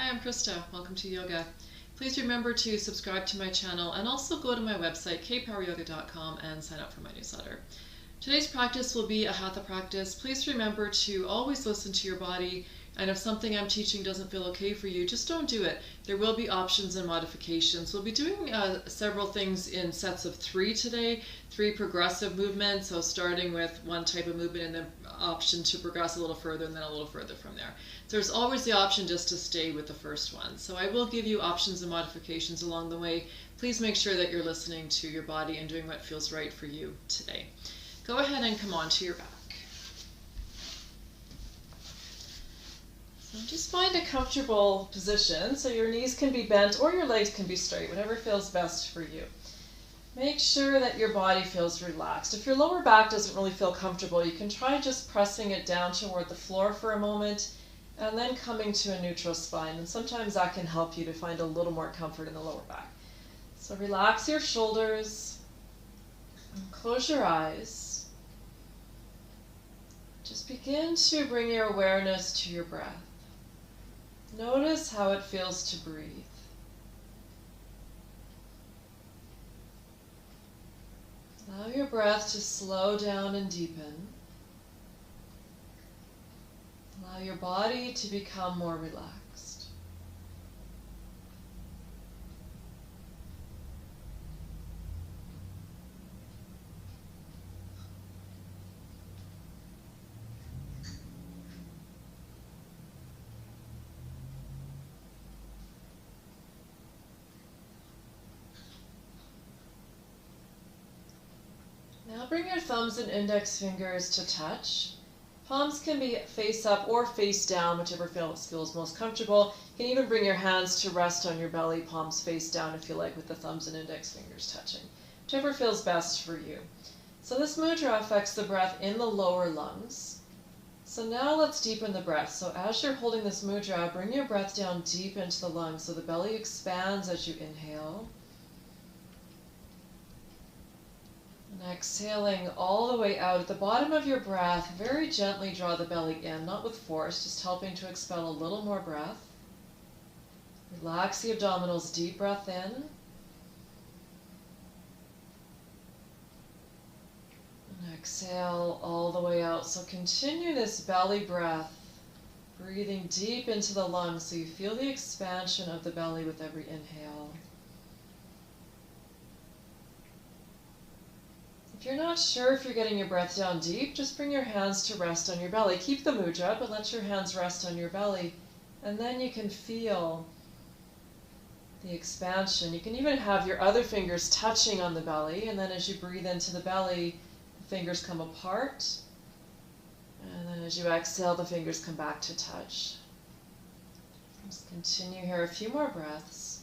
Hi, I'm Krista. Welcome to yoga. Please remember to subscribe to my channel and also go to my website kpoweryoga.com and sign up for my newsletter. Today's practice will be a Hatha practice. Please remember to always listen to your body, and if something I'm teaching doesn't feel okay for you, just don't do it. There will be options and modifications. We'll be doing several things in sets of 3 today, 3 progressive movements, so starting with one type of movement and then option to progress a little further and then a little further from there. So there's always the option just to stay with the first one. So I will give you options and modifications along the way. Please make sure that you're listening to your body and doing what feels right for you today. Go ahead and come onto your back. So just find a comfortable position so your knees can be bent or your legs can be straight, whatever feels best for you. Make sure that your body feels relaxed. If your lower back doesn't really feel comfortable, you can try just pressing it down toward the floor for a moment and then coming to a neutral spine. And sometimes that can help you to find a little more comfort in the lower back. So relax your shoulders and close your eyes. Just begin to bring your awareness to your breath. Notice how it feels to breathe. Allow your breath to slow down and deepen. Allow your body to become more relaxed. Now bring your thumbs and index fingers to touch. Palms can be face up or face down, whichever feels most comfortable. You can even bring your hands to rest on your belly, palms face down if you like, with the thumbs and index fingers touching. Whichever feels best for you. So this mudra affects the breath in the lower lungs. So now let's deepen the breath. So as you're holding this mudra, bring your breath down deep into the lungs so the belly expands as you inhale. And exhaling all the way out. At the bottom of your breath, very gently draw the belly in, not with force, just helping to expel a little more breath. Relax the abdominals, deep breath in. And exhale all the way out. So continue this belly breath, breathing deep into the lungs so you feel the expansion of the belly with every inhale. If you're not sure if you're getting your breath down deep, just bring your hands to rest on your belly. Keep the mudra, but let your hands rest on your belly. And then you can feel the expansion. You can even have your other fingers touching on the belly, and then as you breathe into the belly, the fingers come apart. And then as you exhale, the fingers come back to touch. Just continue here a few more breaths.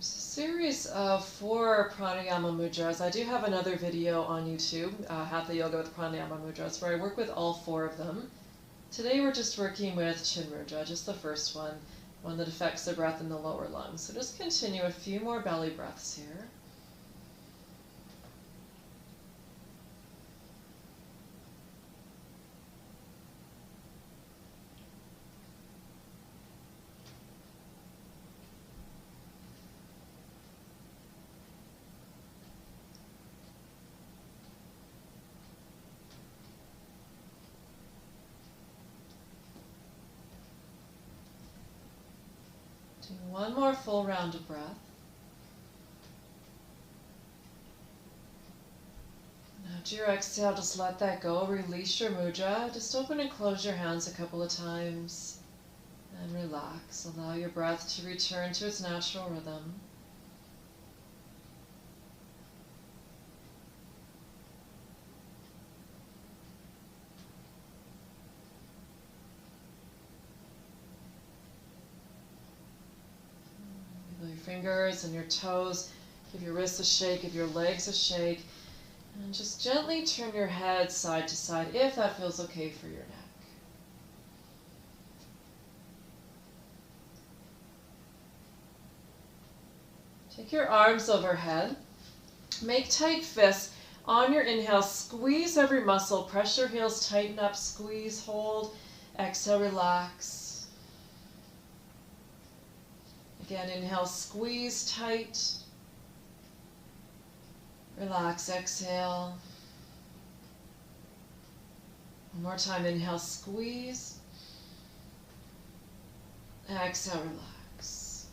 Series of 4 pranayama mudras. I do have another video on YouTube, Hatha Yoga with pranayama mudras, where I work with all 4 of them. Today we're just working with chin mudra, just the first one that affects the breath in the lower lungs. So just continue a few more belly breaths here. One more full round of breath. After your exhale, just let that go. Release your mudra. Just open and close your hands a couple of times. And relax. Allow your breath to return to its natural rhythm. Fingers and your toes, give your wrists a shake, give your legs a shake, and just gently turn your head side to side if that feels okay for your neck. Take your arms overhead. Make tight fists. On your inhale, squeeze every muscle. Press your heels, tighten up, squeeze, hold. Exhale, relax. Again, inhale, squeeze tight. Relax, exhale. One more time, inhale, squeeze. Exhale, relax.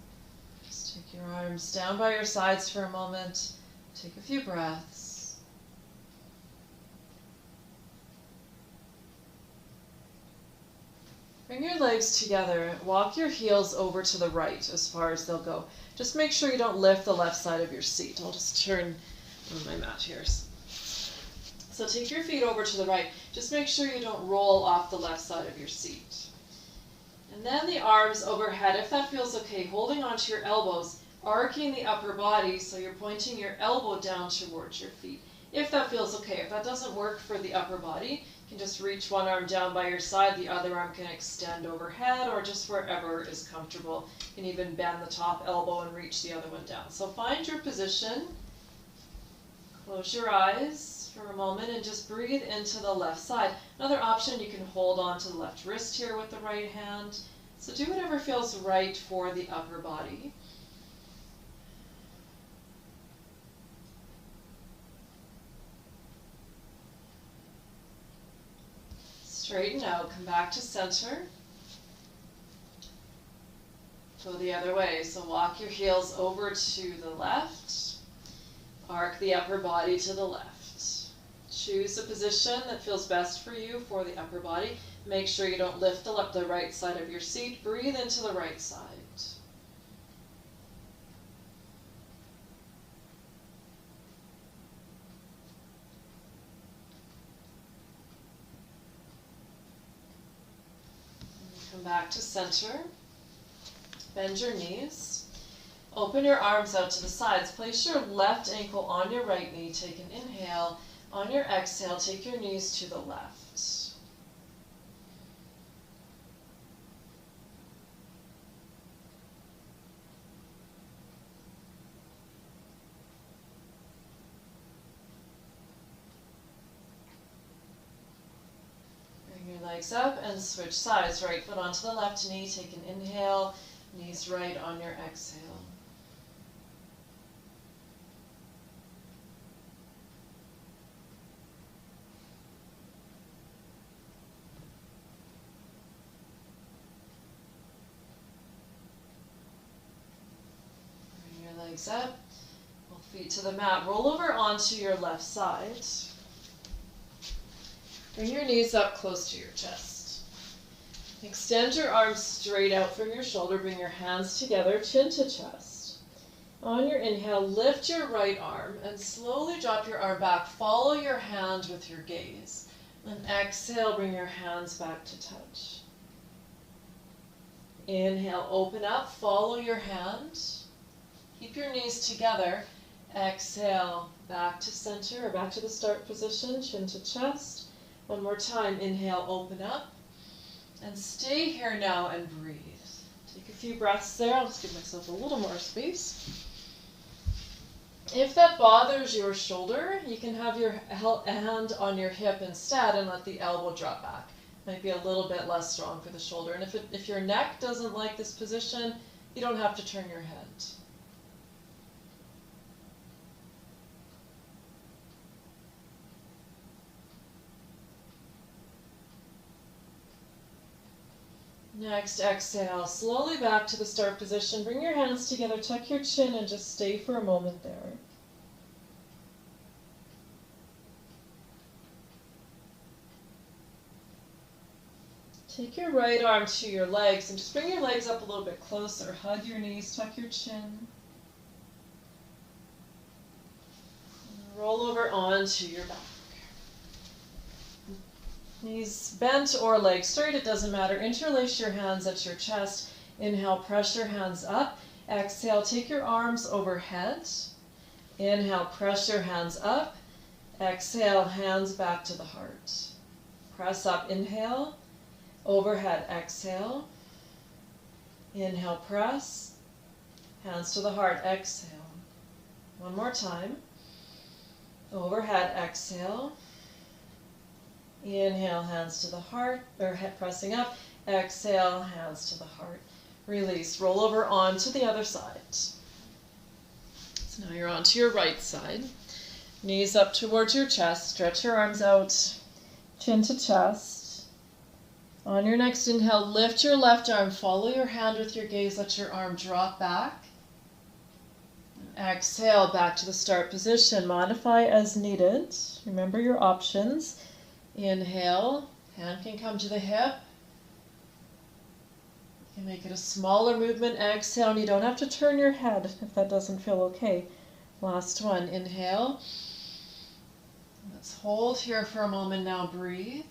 Just take your arms down by your sides for a moment. Take a few breaths. Bring your legs together. Walk your heels over to the right as far as they'll go. Just make sure you don't lift the left side of your seat. I'll just turn on my mat here. So take your feet over to the right. Just make sure you don't roll off the left side of your seat. And then the arms overhead, if that feels okay, holding onto your elbows, arcing the upper body so you're pointing your elbow down towards your feet. If that feels okay. If that doesn't work for the upper body, you can just reach one arm down by your side, the other arm can extend overhead or just wherever is comfortable. You can even bend the top elbow and reach the other one down. So find your position. Close your eyes for a moment and just breathe into the left side. Another option, you can hold on to the left wrist here with the right hand. So do whatever feels right for the upper body. Straighten out, come back to center. Go the other way, so walk your heels over to the left. Arc the upper body to the left. Choose a position that feels best for you for the upper body. Make sure you don't lift the right side of your seat. Breathe into the right side. Come back to center. Bend your knees. Open your arms out to the sides. Place your left ankle on your right knee. Take an inhale. On your exhale, take your knees to the left. Bring your legs up and switch sides. Right foot onto the left knee. Take an inhale. Knees right on your exhale. Bring your legs up. Both feet to the mat. Roll over onto your left side. Bring your knees up close to your chest. Extend your arms straight out from your shoulder. Bring your hands together, chin to chest. On your inhale, lift your right arm and slowly drop your arm back. Follow your hand with your gaze. Then exhale, bring your hands back to touch. Inhale, open up, follow your hand. Keep your knees together. Exhale, back to center or back to the start position, chin to chest. One more time, inhale, open up. And stay here now and breathe. Take a few breaths there. I'll just give myself a little more space. If that bothers your shoulder, you can have your hand on your hip instead and let the elbow drop back. Might be a little bit less strong for the shoulder. And if your neck doesn't like this position, you don't have to turn your head. Next, exhale, slowly back to the start position. Bring your hands together, tuck your chin, and just stay for a moment there. Take your right arm to your legs and just bring your legs up a little bit closer. Hug your knees, tuck your chin. Roll over onto your back. Knees bent or legs straight, it doesn't matter. Interlace your hands at your chest. Inhale, press your hands up. Exhale, take your arms overhead. Inhale, press your hands up. Exhale, hands back to the heart. Press up, inhale. Overhead, exhale. Inhale, press. Hands to the heart, exhale. One more time. Overhead, exhale. Inhale, hands to the heart, or head pressing up. Exhale, hands to the heart. Release, roll over onto the other side. So now you're onto your right side. Knees up towards your chest, stretch your arms out, chin to chest. On your next inhale, lift your left arm, follow your hand with your gaze, let your arm drop back. Exhale, back to the start position. Modify as needed. Remember your options. Inhale, hand can come to the hip. You can make it a smaller movement. Exhale, and you don't have to turn your head if that doesn't feel okay. Last one, inhale. Let's hold here for a moment now, breathe.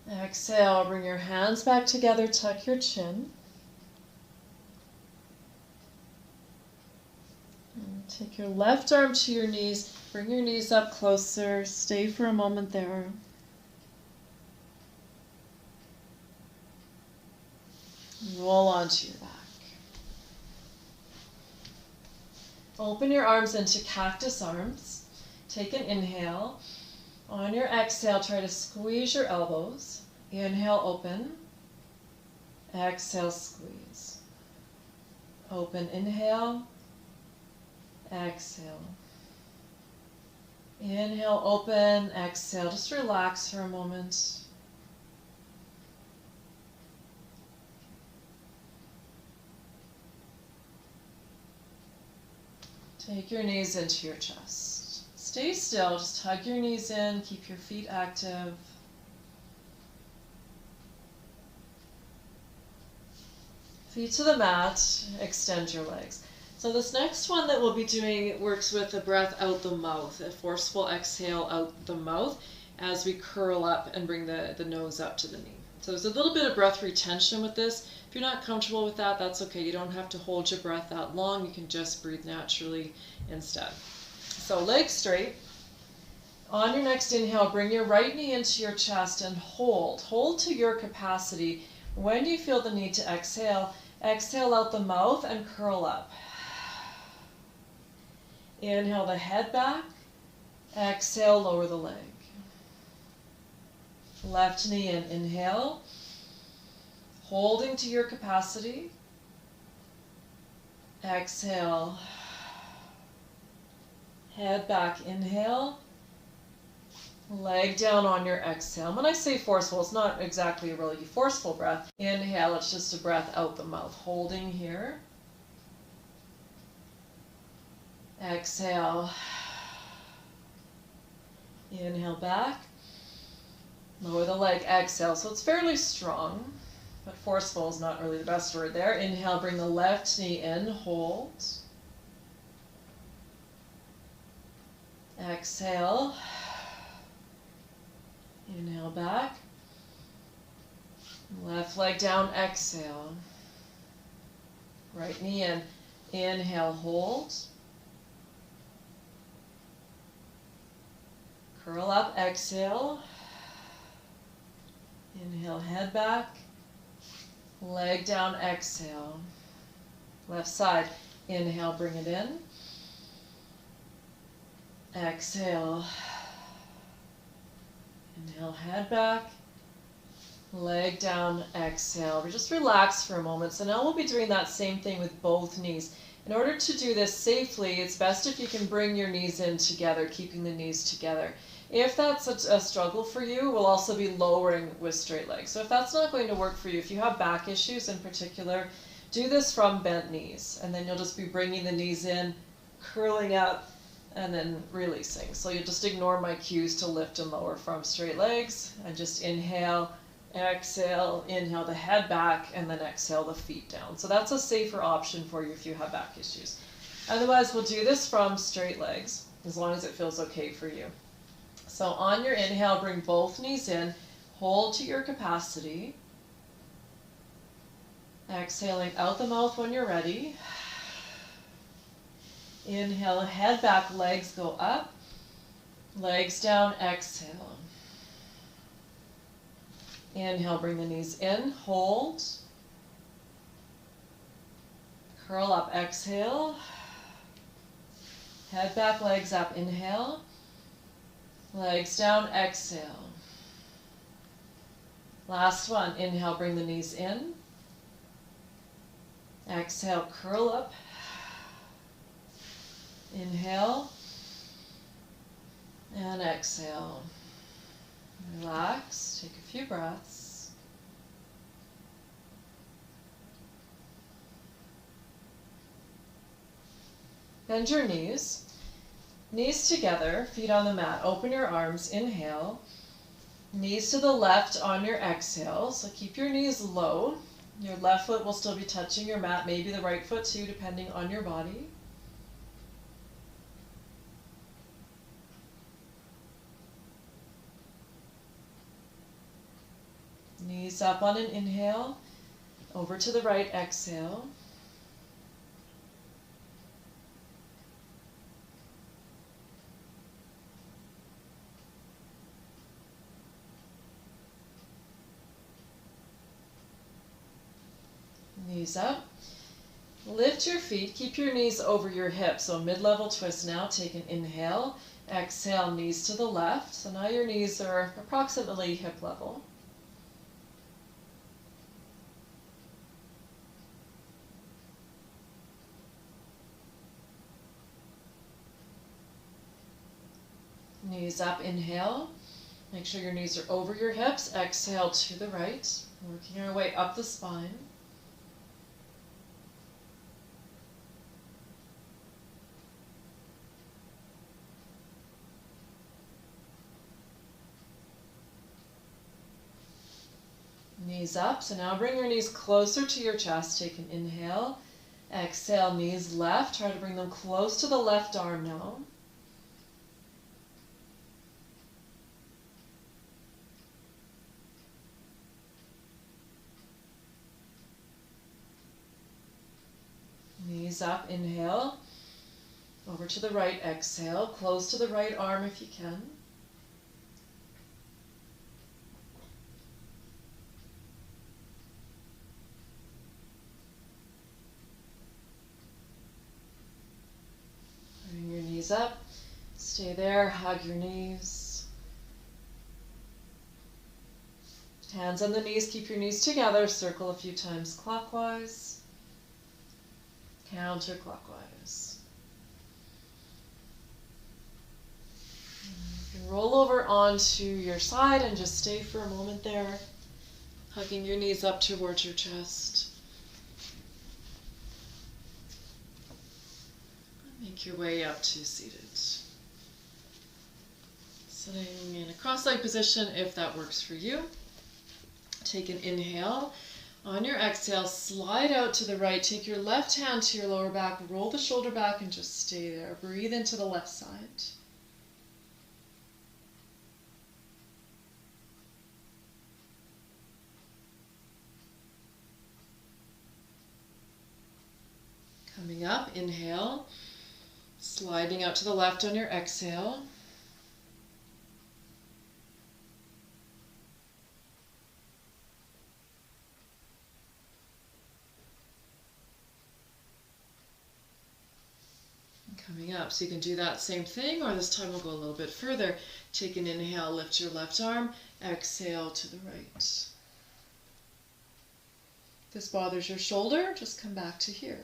Exhale, bring your hands back together, tuck your chin. And take your left arm to your knees, bring your knees up closer, stay for a moment there. Roll onto your back. Open your arms into cactus arms. Take an inhale. On your exhale, try to squeeze your elbows. Inhale, open. Exhale, squeeze. Open, inhale. Exhale. Inhale, open. Exhale. Just relax for a moment. Take your knees into your chest. Stay still, just hug your knees in, keep your feet active. Feet to the mat, extend your legs. So this next one that we'll be doing works with the breath out the mouth, a forceful exhale out the mouth as we curl up and bring the nose up to the knee. So there's a little bit of breath retention with this. If you're not comfortable with that, that's okay. You don't have to hold your breath that long. You can just breathe naturally instead. So legs straight. On your next inhale, bring your right knee into your chest and hold. Hold to your capacity. When you feel the need to exhale, exhale out the mouth and curl up. Inhale the head back. Exhale, lower the leg. Left knee in, inhale. Holding to your capacity. Exhale. Head back, inhale. Leg down on your exhale. When I say forceful, it's not exactly a really forceful breath. Inhale, it's just a breath out the mouth. Holding here. Exhale. Inhale back. Lower the leg, exhale. So it's fairly strong, but forceful is not really the best word there. Inhale, bring the left knee in, hold. Exhale. Inhale back. Left leg down, exhale. Right knee in. Inhale, hold. Curl up, exhale. Inhale, head back. Leg down, exhale. Left side. Inhale, bring it in. Exhale. Inhale, head back. Leg down, exhale. We just relax for a moment. So now we'll be doing that same thing with both knees. In order to do this safely, it's best if you can bring your knees in together, keeping the knees together. If that's a struggle for you, we'll also be lowering with straight legs. So if that's not going to work for you, if you have back issues in particular, do this from bent knees. And then you'll just be bringing the knees in, curling up, and then releasing. So you just ignore my cues to lift and lower from straight legs, and just inhale, exhale, inhale the head back, and then exhale the feet down. So that's a safer option for you if you have back issues. Otherwise, we'll do this from straight legs, as long as it feels okay for you. So on your inhale, bring both knees in, hold to your capacity. Exhaling out the mouth when you're ready. Inhale, head back, legs go up. Legs down, exhale. Inhale, bring the knees in, hold. Curl up, exhale. Head back, legs up, inhale. Legs down, exhale. Last one, inhale, bring the knees in. Exhale, curl up. Inhale. And exhale. Relax, take a few breaths. Bend your knees. Knees together, feet on the mat. Open your arms, inhale. Knees to the left on your exhale. So keep your knees low. Your left foot will still be touching your mat, maybe the right foot too, depending on your body. Knees up on an inhale, over to the right, exhale. Knees up. Lift your feet, keep your knees over your hips. So mid-level twist now, take an inhale, exhale, knees to the left. So now your knees are approximately hip level. Knees up, inhale. Make sure your knees are over your hips. Exhale to the right. Working our way up the spine. Knees up. So now bring your knees closer to your chest. Take an inhale. Exhale, knees left. Try to bring them close to the left arm now. Knees up, inhale, over to the right, exhale, close to the right arm if you can. Bring your knees up, stay there, hug your knees. Hands on the knees, keep your knees together, circle a few times clockwise. Counterclockwise. You can roll over onto your side and just stay for a moment there, hugging your knees up towards your chest. Make your way up to seated. Sitting in a cross-legged position if that works for you. Take an inhale. On your exhale, slide out to the right. Take your left hand to your lower back, roll the shoulder back and just stay there. Breathe into the left side. Coming up, inhale, sliding out to the left on your exhale. Coming up, so you can do that same thing, or this time we'll go a little bit further. Take an inhale, lift your left arm, exhale to the right. If this bothers your shoulder, just come back to here.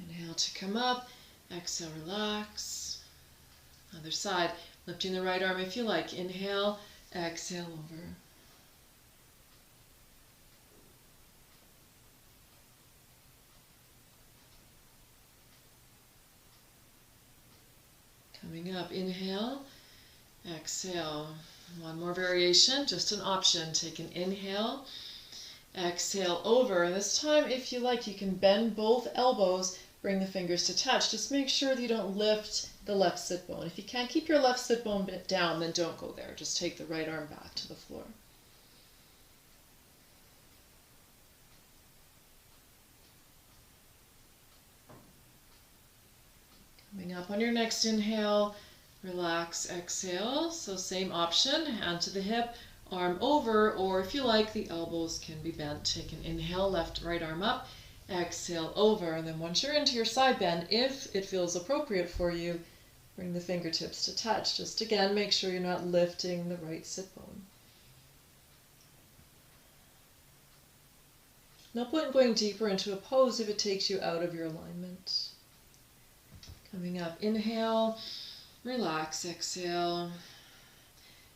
Inhale to come up, exhale, relax. Other side, lifting the right arm if you like. Inhale, exhale over. Coming up, inhale, exhale. One more variation, just an option. Take an inhale, exhale over. And this time, if you like, you can bend both elbows, bring the fingers to touch. Just make sure that you don't lift the left sit bone. If you can't keep your left sit bone down, then don't go there. Just take the right arm back to the floor. up on your next inhale, relax, exhale. So same option, hand to the hip, arm over, or if you like, the elbows can be bent. Take an inhale, left, right arm up, exhale over. And then once you're into your side bend, if it feels appropriate for you, bring the fingertips to touch. Just again, make sure you're not lifting the right sit bone. No point in going deeper into a pose if it takes you out of your alignment. Coming up, inhale, relax, exhale.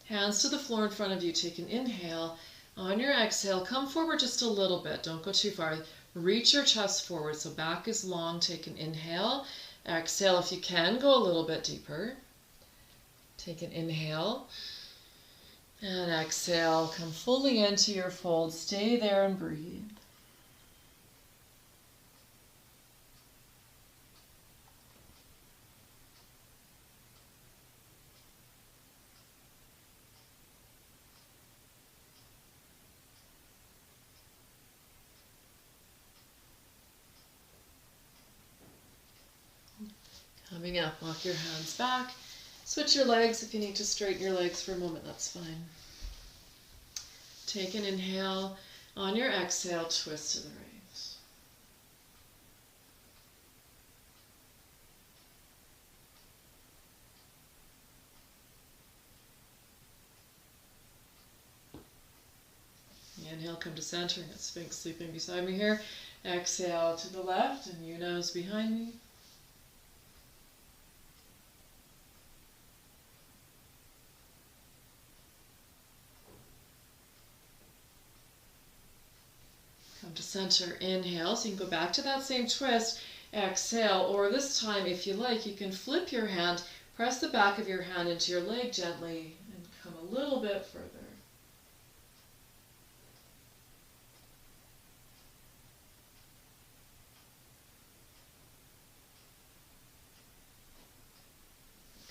Hands to the floor in front of you, take an inhale. On your exhale, come forward just a little bit, don't go too far. Reach your chest forward, so back is long, take an inhale. Exhale, if you can, go a little bit deeper. Take an inhale. And exhale, come fully into your fold, stay there and breathe. Coming up, walk your hands back. Switch your legs. If you need to straighten your legs for a moment, that's fine. Take an inhale. On your exhale, twist to the right. Inhale, come to center. I got Sphinx sleeping beside me here. Exhale to the left, and Yuna's behind me. Come to center, inhale, so you can go back to that same twist, exhale, or this time, if you like, you can flip your hand, press the back of your hand into your leg gently, and come a little bit further.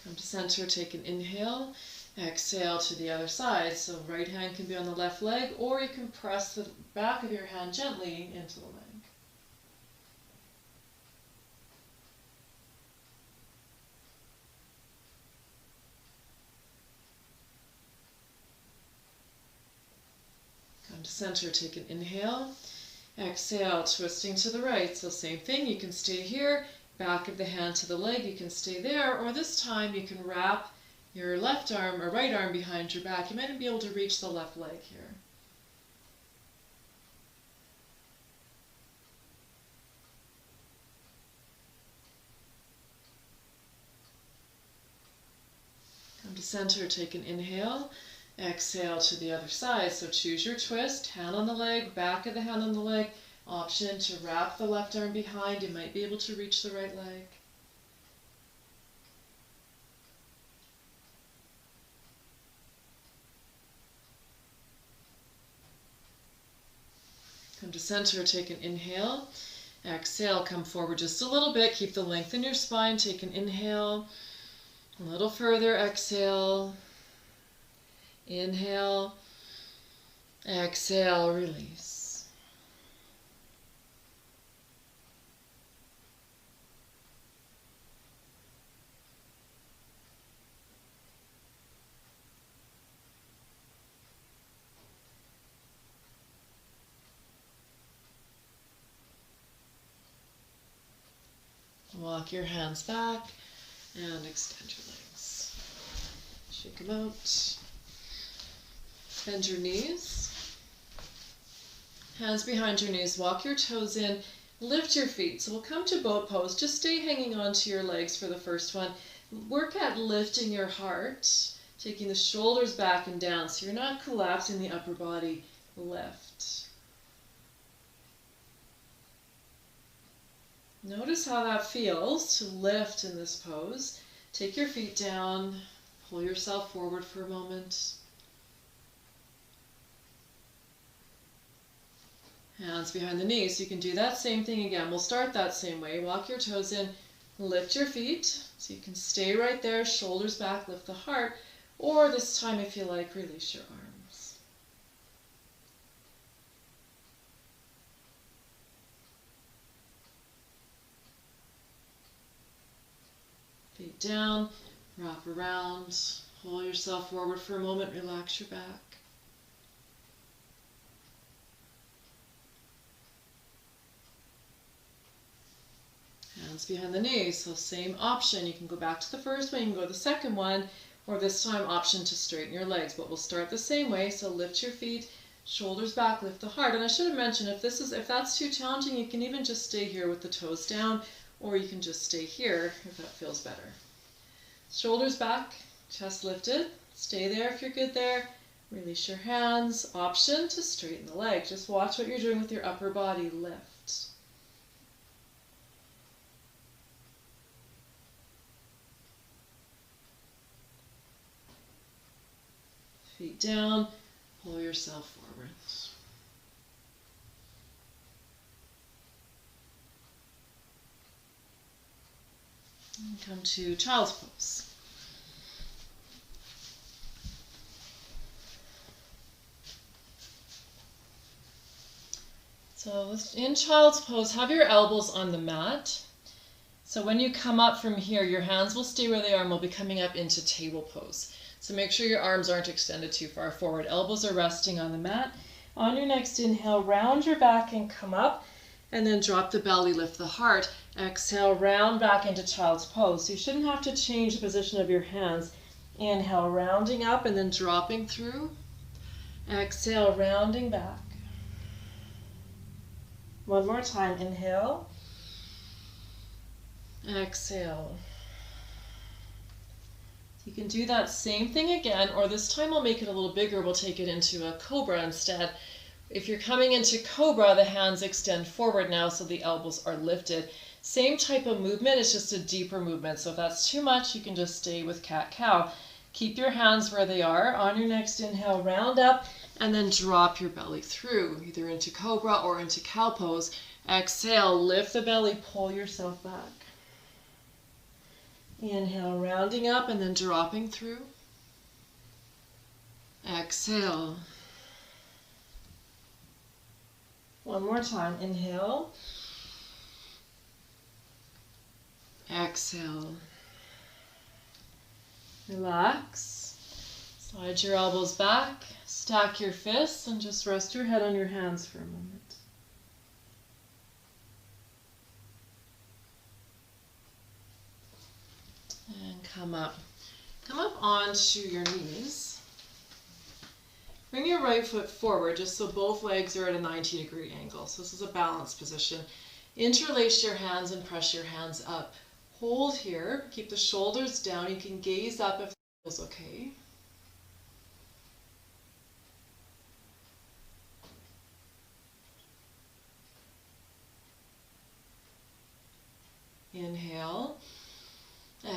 Come to center, take an inhale, exhale to the other side. So right hand can be on the left leg, or you can press the back of your hand gently into the leg. Come to center, take an inhale, exhale, twisting to the right. So same thing, you can stay here, back of the hand to the leg, you can stay there, or this time you can wrap your left arm or right arm behind your back. You might even be able to reach the left leg here. Come to center, take an inhale, exhale to the other side. So choose your twist, hand on the leg, back of the hand on the leg. Option to wrap the left arm behind. You might be able to reach the right leg. Come to center, take an inhale. Exhale, come forward just a little bit. Keep the length in your spine. Take an inhale. A little further, exhale. Inhale. Exhale, release. Walk your hands back and extend your legs. Shake them out. Bend your knees. Hands behind your knees. Walk your toes in. Lift your feet. So we'll come to boat pose. Just stay hanging on to your legs for the first one. Work at lifting your heart, taking the shoulders back and down so you're not collapsing the upper body. Lift. Notice how that feels to lift in this pose. Take your feet down, pull yourself forward for a moment. Hands behind the knees. You can do that same thing again. We'll start that same way. Walk your toes in, lift your feet. So you can stay right there, shoulders back, lift the heart. Or this time, if you like, release your arms. Feet down, wrap around, pull yourself forward for a moment, relax your back. Hands behind the knees, so same option. You can go back to the first one, you can go to the second one, or this time option to straighten your legs. But we'll start the same way, so lift your feet, shoulders back, lift the heart. And I should have mentioned, if that's too challenging, you can even just stay here with the toes down, or you can just stay here if that feels better. Shoulders back, chest lifted. Stay there if you're good there. Release your hands. Option to straighten the legs. Just watch what you're doing with your upper body. Lift. Feet down, pull yourself forward. And come to child's pose. So in child's pose, have your elbows on the mat. So when you come up from here, your hands will stay where they are and will be coming up into table pose. So make sure your arms aren't extended too far forward. Elbows are resting on the mat. On your next inhale, round your back and come up, and then drop the belly, lift the heart. Exhale, round back into child's pose. So you shouldn't have to change the position of your hands. Inhale, rounding up and then dropping through. Exhale, rounding back. One more time, inhale. Exhale. You can do that same thing again, or this time we'll make it a little bigger. We'll take it into a Cobra instead. If you're coming into Cobra, the hands extend forward now, so the elbows are lifted. Same type of movement, it's just a deeper movement. So if that's too much, you can just stay with cat-cow. Keep your hands where they are. On your next inhale, round up, and then drop your belly through, either into Cobra or into cow pose. Exhale, lift the belly, pull yourself back. Inhale, rounding up and then dropping through. Exhale. One more time. Inhale. Exhale. Relax. Slide your elbows back. Stack your fists and just rest your head on your hands for a moment. And come up onto your knees. Bring your right foot forward just so both legs are at a 90-degree angle. So this is a balanced position. Interlace your hands and press your hands up. Hold here. Keep the shoulders down. You can gaze up if that feels okay. Inhale.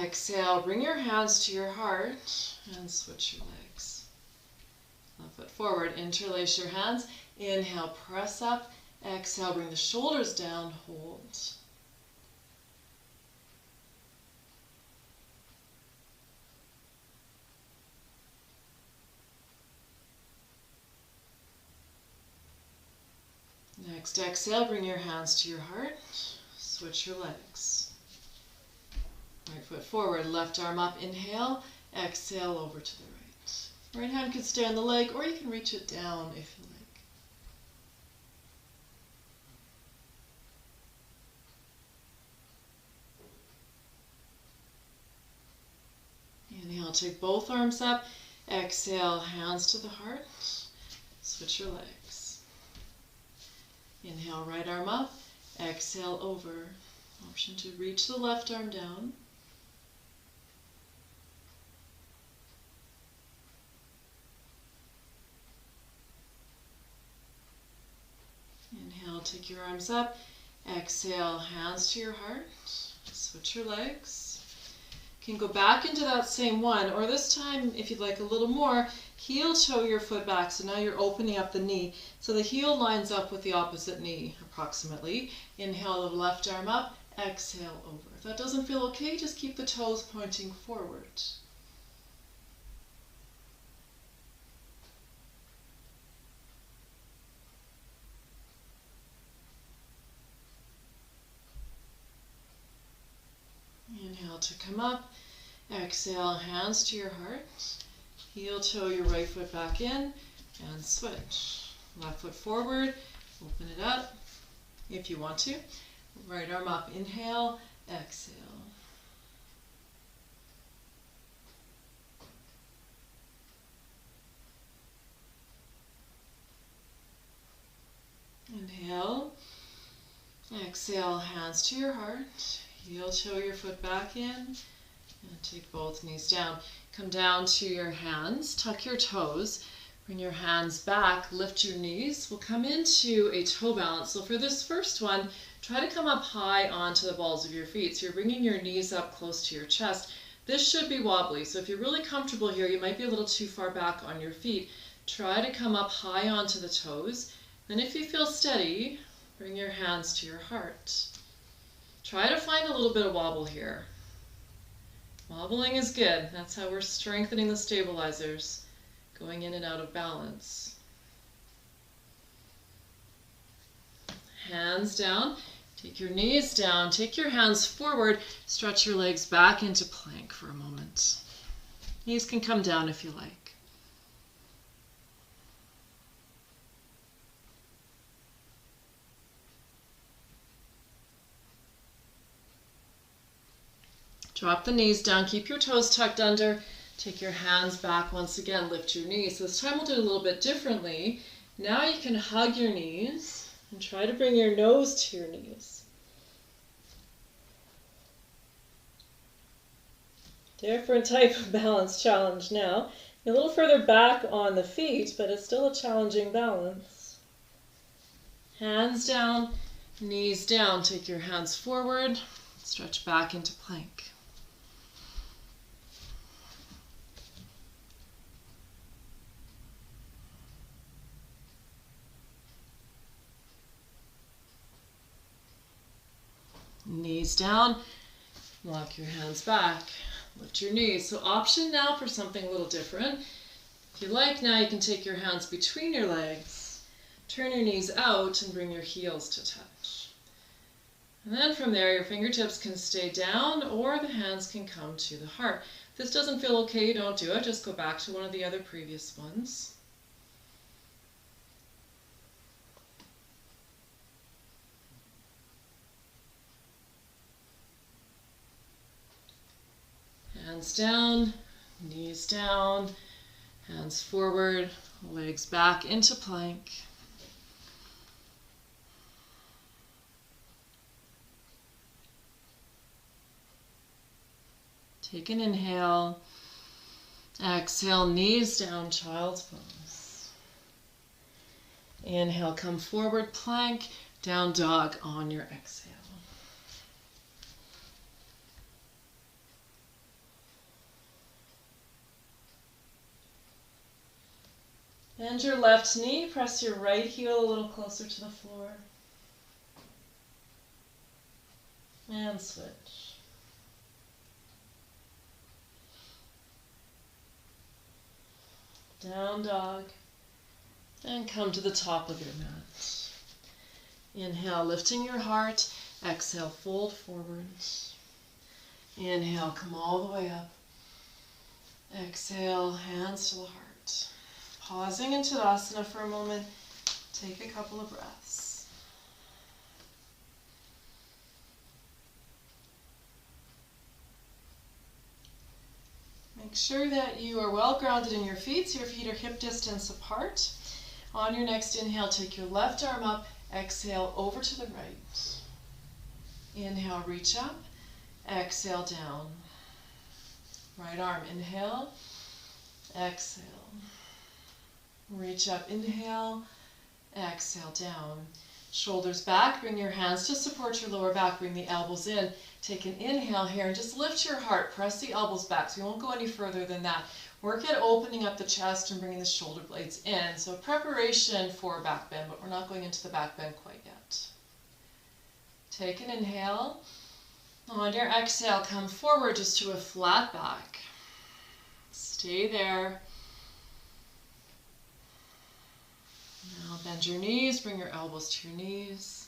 Exhale, bring your hands to your heart and switch your legs. Left foot forward, interlace your hands. Inhale, press up. Exhale, bring the shoulders down, hold. Next, exhale, bring your hands to your heart. Switch your legs. Right foot forward, left arm up, inhale, exhale over to the right. Right hand can stay on the leg, or you can reach it down if you like. Inhale, take both arms up, exhale, hands to the heart, switch your legs. Inhale, right arm up, exhale over. Option to reach the left arm down. Inhale, take your arms up. Exhale, hands to your heart. Switch your legs. You can go back into that same one, or this time, if you'd like a little more, heel toe your foot back. So now you're opening up the knee. So the heel lines up with the opposite knee, approximately. Inhale, the left arm up. Exhale over. If that doesn't feel okay, just keep the toes pointing forward. Inhale to come up, Exhale, hands to your heart. Heel toe your right foot back in and switch. Left foot forward, open it up if you want to. Right arm up, inhale, exhale. Inhale, exhale, hands to your heart. Heel toe your foot back in and take both knees down. Come down to your hands, tuck your toes, bring your hands back, lift your knees. We'll come into a toe balance. So for this first one, try to come up high onto the balls of your feet. So you're bringing your knees up close to your chest. This should be wobbly. So if you're really comfortable here, you might be a little too far back on your feet. Try to come up high onto the toes. Then if you feel steady, bring your hands to your heart. Try to find a little bit of wobble here. Wobbling is good. That's how we're strengthening the stabilizers, going in and out of balance. Hands down. Take your knees down. Take your hands forward. Stretch your legs back into plank for a moment. Knees can come down if you like. Drop the knees down, keep your toes tucked under, take your hands back once again, lift your knees. So this time we'll do it a little bit differently. Now you can hug your knees and try to bring your nose to your knees. Different type of balance challenge now. A little further back on the feet, but it's still a challenging balance. Hands down, knees down. Take your hands forward, stretch back into plank. Knees down, walk your hands back, lift your knees. So option now for something a little different. If you like, now you can take your hands between your legs, turn your knees out and bring your heels to touch. And then from there, your fingertips can stay down or the hands can come to the heart. If this doesn't feel okay, don't do it. Just go back to one of the other previous ones. Hands down, knees down, hands forward, legs back into plank. Take an inhale. Exhale, knees down, child's pose. Inhale, come forward, plank, down dog on your exhale. Bend your left knee, press your right heel a little closer to the floor. And switch. Down dog. And come to the top of your mat. Inhale, lifting your heart. Exhale, fold forward. Inhale, come all the way up. Exhale, hands to the heart. Pausing in Tadasana for a moment, take a couple of breaths. Make sure that you are well grounded in your feet, so your feet are hip distance apart. On your next inhale, take your left arm up, exhale over to the right. Inhale, reach up, exhale down. Right arm, inhale, exhale. Reach up, inhale, exhale down. Shoulders back, bring your hands to support your lower back, bring the elbows in. Take an inhale here and just lift your heart, press the elbows back, so you won't go any further than that. Work at opening up the chest and bringing the shoulder blades in. So preparation for back bend, but we're not going into the back bend quite yet. Take an inhale. On your exhale, come forward just to a flat back. Stay there. Now bend your knees, bring your elbows to your knees,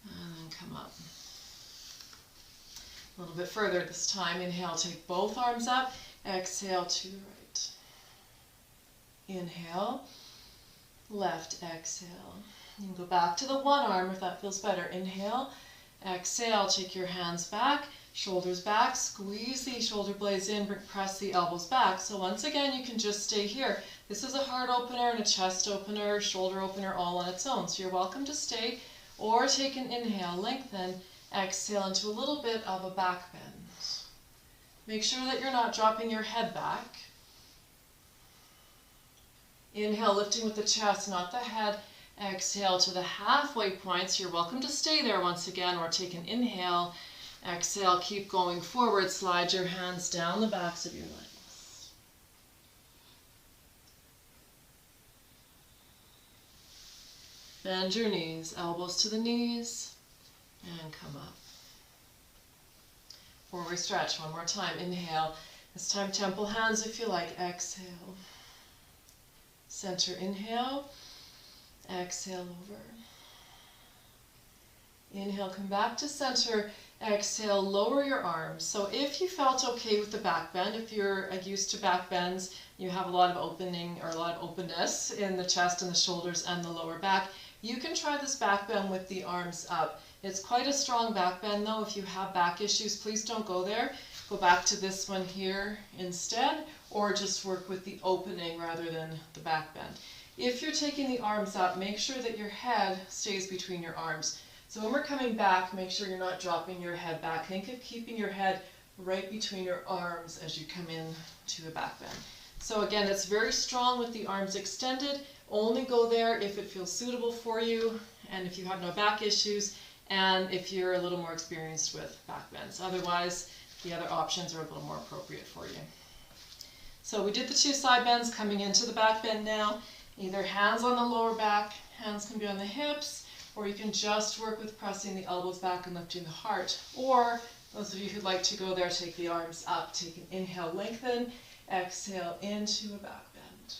and then come up. A little bit further this time. Inhale, take both arms up. Exhale to the right. Inhale, left, exhale. You can go back to the one arm if that feels better. Inhale, exhale, take your hands back, shoulders back, squeeze the shoulder blades in, press the elbows back. So once again, you can just stay here. This is a heart opener and a chest opener, shoulder opener all on its own. So you're welcome to stay or take an inhale, lengthen, exhale into a little bit of a back bend. Make sure that you're not dropping your head back. Inhale, lifting with the chest, not the head. Exhale to the halfway point. So you're welcome to stay there once again or take an inhale. Exhale, keep going forward. Slide your hands down the backs of your legs. Bend your knees, elbows to the knees, and come up. Forward stretch one more time. Inhale. This time temple hands if you like. Exhale. Center inhale. Exhale over. Inhale, come back to center. Exhale, lower your arms. So if you felt okay with the back bend, if you're used to back bends, you have a lot of opening or a lot of openness in the chest and the shoulders and the lower back, you can try this back bend with the arms up. It's quite a strong back bend though. If you have back issues, please don't go there. Go back to this one here instead, or just work with the opening rather than the back bend. If you're taking the arms up, make sure that your head stays between your arms. So when we're coming back, make sure you're not dropping your head back. Think of keeping your head right between your arms as you come in to a back bend. So again, it's very strong with the arms extended. Only go there if it feels suitable for you and if you have no back issues and if you're a little more experienced with back bends. Otherwise, the other options are a little more appropriate for you. So we did the two side bends, coming into the back bend now. Either hands on the lower back, hands can be on the hips, or you can just work with pressing the elbows back and lifting the heart. Or those of you who'd like to go there, take the arms up, take an inhale, lengthen, exhale into a back bend.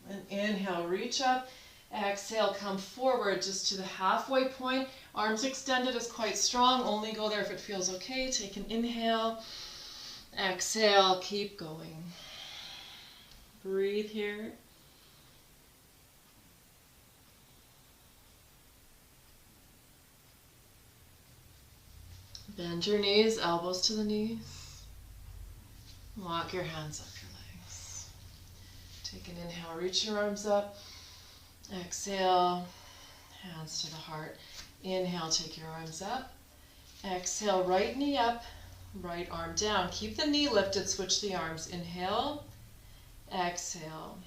And inhale, reach up, exhale, come forward just to the halfway point. Arms extended is quite strong, only go there if it feels okay. Take an inhale, exhale, keep going. Breathe here. Bend your knees, elbows to the knees. Walk your hands up your legs. Take an inhale, reach your arms up. Exhale, hands to the heart. Inhale, take your arms up. Exhale, right knee up, right arm down. Keep the knee lifted, switch the arms. Inhale, exhale.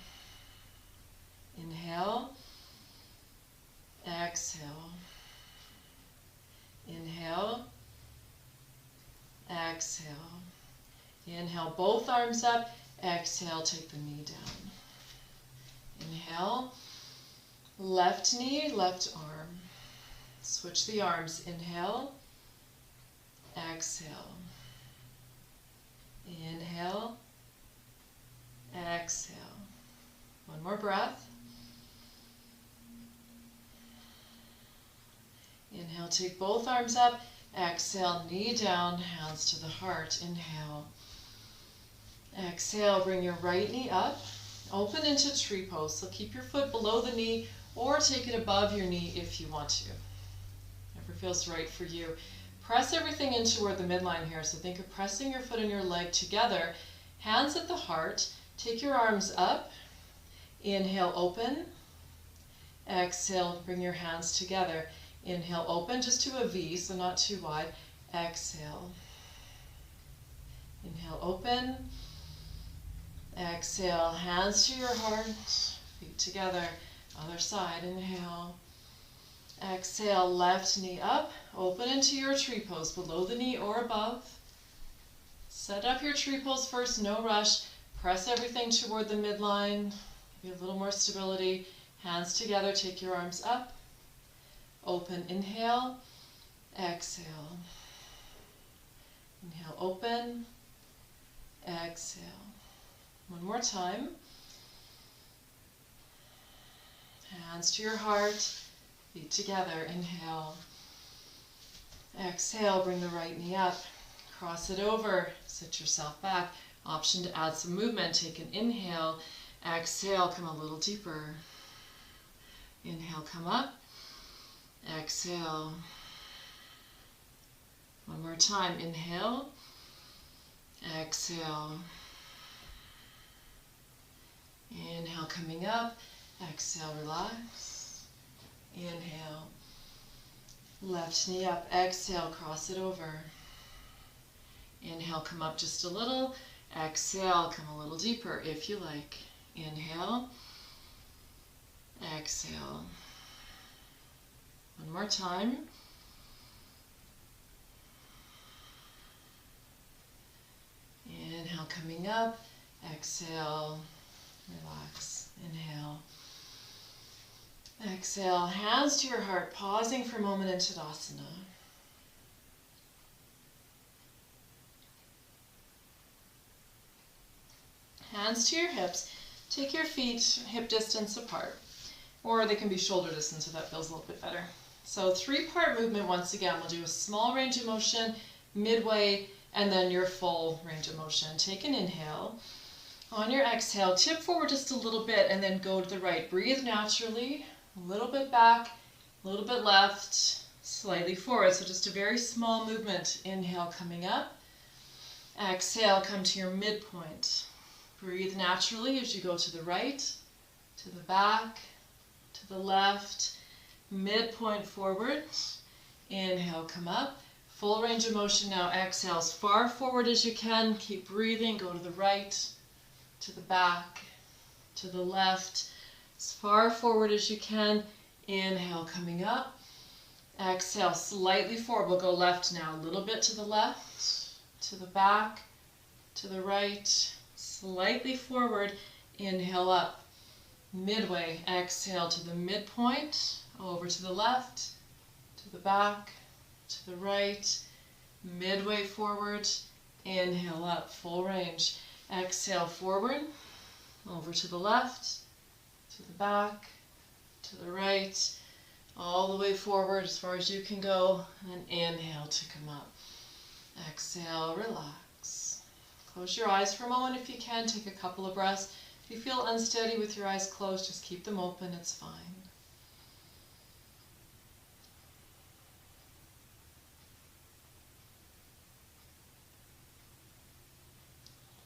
Inhale, exhale. Inhale, exhale. Inhale, both arms up. Exhale, take the knee down. Inhale, left knee, left arm. Switch the arms. Inhale, exhale. Inhale, exhale. One more breath. Inhale, take both arms up. Exhale, knee down, hands to the heart. Inhale. Exhale, bring your right knee up. Open into tree pose. So keep your foot below the knee or take it above your knee if you want to. Whatever feels right for you. Press everything in toward the midline here. So think of pressing your foot and your leg together. Hands at the heart. Take your arms up. Inhale, open. Exhale, bring your hands together. Inhale, open just to a V, so not too wide. Exhale. Inhale, open. Exhale, hands to your heart. Feet together. Other side. Inhale. Exhale, left knee up. Open into your tree pose, below the knee or above. Set up your tree pose first, no rush. Press everything toward the midline. Give you a little more stability. Hands together, take your arms up. Open, inhale, exhale. Inhale, open, exhale. One more time. Hands to your heart, feet together. Inhale, Exhale, bring the right knee up. Cross it over. Sit yourself back. Option to add some movement. Take an inhale. Exhale, come a little deeper. Inhale, come up. Exhale. One more time. Inhale. Exhale. Inhale, coming up. Exhale, relax. Inhale. Left knee up. Exhale, cross it over. Inhale, come up just a little. Exhale, come a little deeper if you like. Inhale. Exhale. One more time. Inhale, coming up. Exhale. Relax. Inhale. Exhale. Hands to your heart. Pausing for a moment in Tadasana. Hands to your hips. Take your feet hip distance apart. Or they can be shoulder distance if that feels a little bit better. So 3-part movement once again. We'll do a small range of motion, midway, and then your full range of motion. Take an inhale. On your exhale, tip forward just a little bit and then go to the right. Breathe naturally. A little bit back, a little bit left, slightly forward. So just a very small movement. Inhale, coming up. Exhale, come to your midpoint. Breathe naturally as you go to the right, to the back, to the left, midpoint forward. Inhale, come up. Full range of motion now. Exhale as far forward as you can. Keep breathing. Go to the right, to the back, to the left, as far forward as you can. Inhale, coming up. Exhale, slightly forward. We'll go left now. A little bit to the left, to the back, to the right, slightly forward. Inhale up. Midway. Exhale to the midpoint. Over to the left, to the back, to the right. Midway forward. Inhale up. Full range. Exhale forward. Over to the left, to the back, to the right. All the way forward as far as you can go. And inhale to come up. Exhale, relax. Close your eyes for a moment if you can. Take a couple of breaths. If you feel unsteady with your eyes closed, just keep them open. It's fine.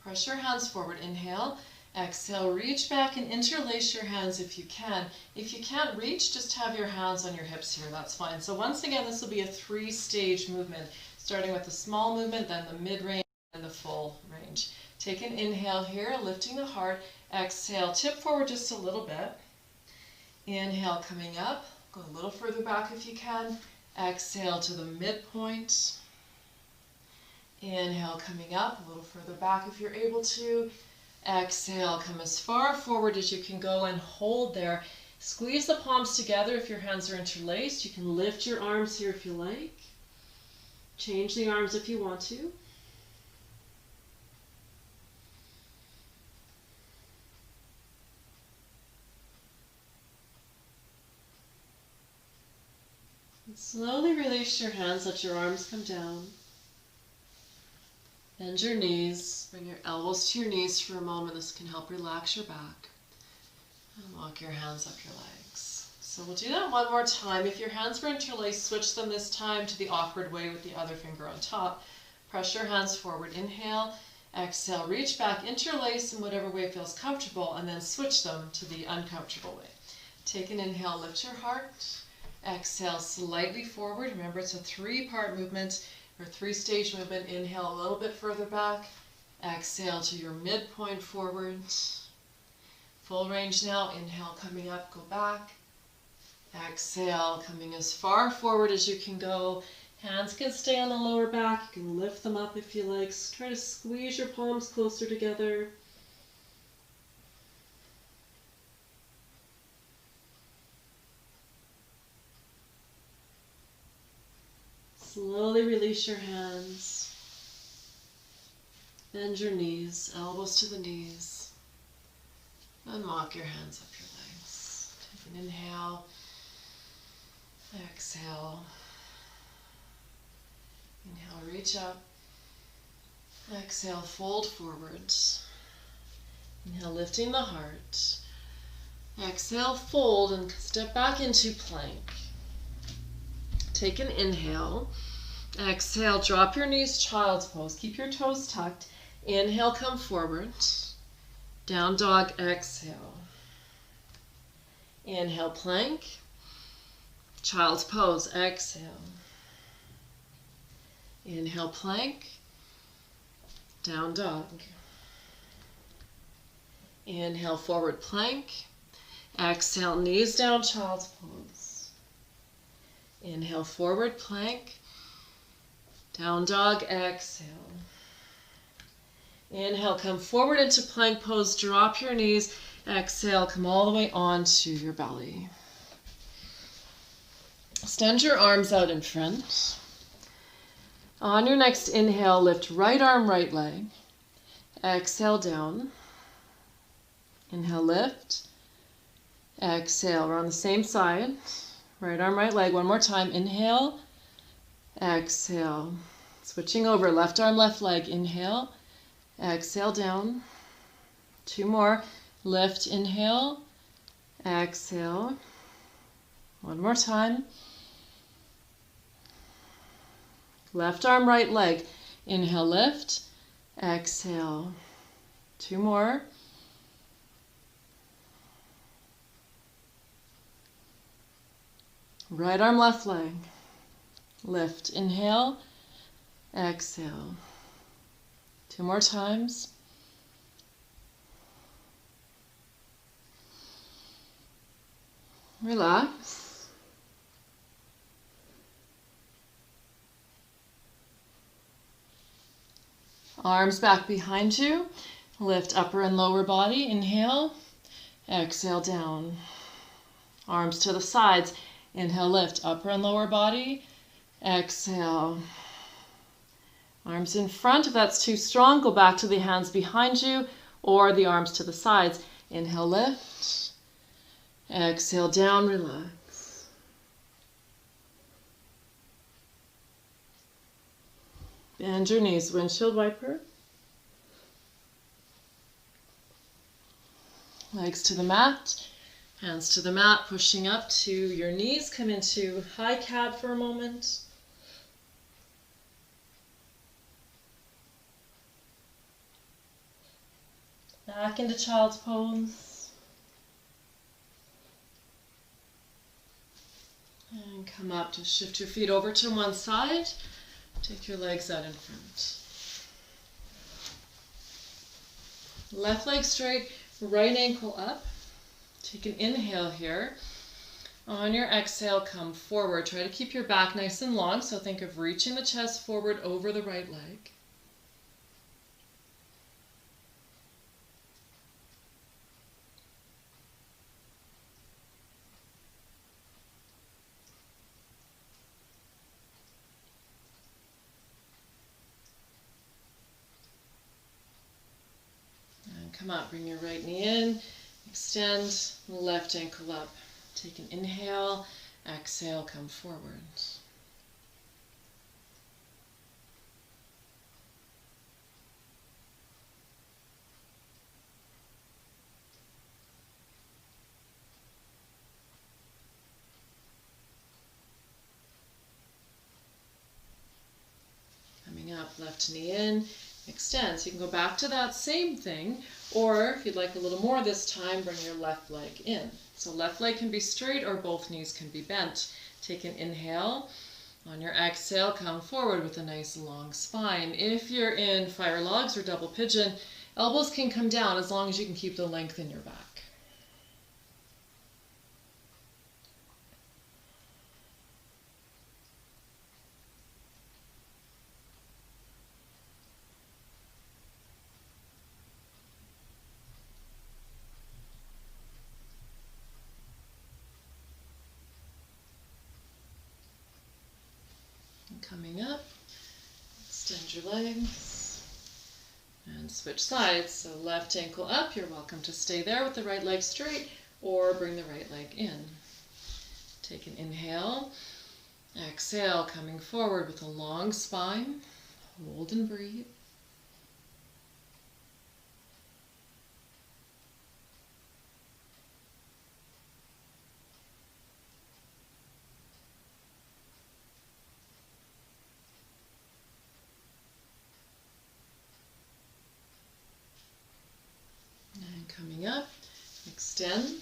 Press your hands forward. Inhale. Exhale, reach back and interlace your hands if you can. If you can't reach, just have your hands on your hips here. That's fine. So once again, this will be a 3-stage movement, starting with the small movement, then the mid-range, and the full range. Take an inhale here, lifting the heart. Exhale, tip forward just a little bit. Inhale, coming up. Go a little further back if you can. Exhale to the midpoint. Inhale, coming up, a little further back if you're able to. Exhale, come as far forward as you can go and hold there. Squeeze the palms together if your hands are interlaced. You can lift your arms here if you like. Change the arms if you want to. And slowly release your hands, let your arms come down. Bend your knees, bring your elbows to your knees for a moment. This can help relax your back. And walk your hands up your legs. So we'll do that one more time. If your hands were interlaced, switch them this time to the awkward way with the other finger on top. Press your hands forward. Inhale, exhale, reach back, interlace in whatever way feels comfortable, and then switch them to the uncomfortable way. Take an inhale, lift your heart. Exhale, slightly forward. Remember, it's a 3-part movement. Or 3-stage movement. Inhale a little bit further back. Exhale to your midpoint forward. Full range now. Inhale, coming up, go back. Exhale, coming as far forward as you can go. Hands can stay on the lower back. You can lift them up if you like. Try to squeeze your palms closer together. Slowly release your hands. Bend your knees, elbows to the knees. And walk your hands up your legs. Take an inhale. Exhale. Inhale, reach up. Exhale, fold forward. Inhale, lifting the heart. Exhale, fold and step back into plank. Take an inhale. Exhale, drop your knees, child's pose. Keep your toes tucked. Inhale, come forward. Down dog, exhale. Inhale, plank. Child's pose, exhale. Inhale, plank. Down dog. Inhale, forward plank. Exhale, knees down, child's pose. Inhale, forward plank. Down dog, exhale. Inhale, come forward into plank pose, drop your knees. Exhale, come all the way onto your belly. Extend your arms out in front. On your next inhale, lift right arm, right leg. Exhale, down. Inhale, lift. Exhale, we're on the same side. Right arm, right leg, one more time. Inhale. Exhale. Switching over, left arm, left leg. Inhale. Exhale, down. Two more. Lift, inhale. Exhale. One more time. Left arm, right leg. Inhale, lift. Exhale. Two more. Right arm, left leg. Lift, inhale. Exhale. Two more times. Relax. Arms back behind you. Lift upper and lower body. Inhale. Exhale, down. Arms to the sides. Inhale, lift upper and lower body. Exhale. Arms in front. If that's too strong, go back to the hands behind you or the arms to the sides. Inhale, lift. Exhale, down, relax. Bend your knees, windshield wiper. Legs to the mat, hands to the mat, pushing up to your knees. Come into high cat for a moment. Back into child's pose. And come up, just shift your feet over to one side. Take your legs out in front. Left leg straight, right ankle up. Take an inhale here. On your exhale, come forward. Try to keep your back nice and long, so think of reaching the chest forward over the right leg. Come up, bring your right knee in, extend, left ankle up. Take an inhale, exhale, come forward. Coming up, left knee in, extend. So you can go back to that same thing, or if you'd like a little more this time, bring your left leg in. So left leg can be straight or both knees can be bent. Take an inhale. On your exhale, come forward with a nice long spine. If you're in fire logs or double pigeon, elbows can come down as long as you can keep the length in your back. Coming up, extend your legs and switch sides. So left ankle up, you're welcome to stay there with the right leg straight or bring the right leg in. Take an inhale. Exhale, coming forward with a long spine. Hold and breathe. And coming up, extend.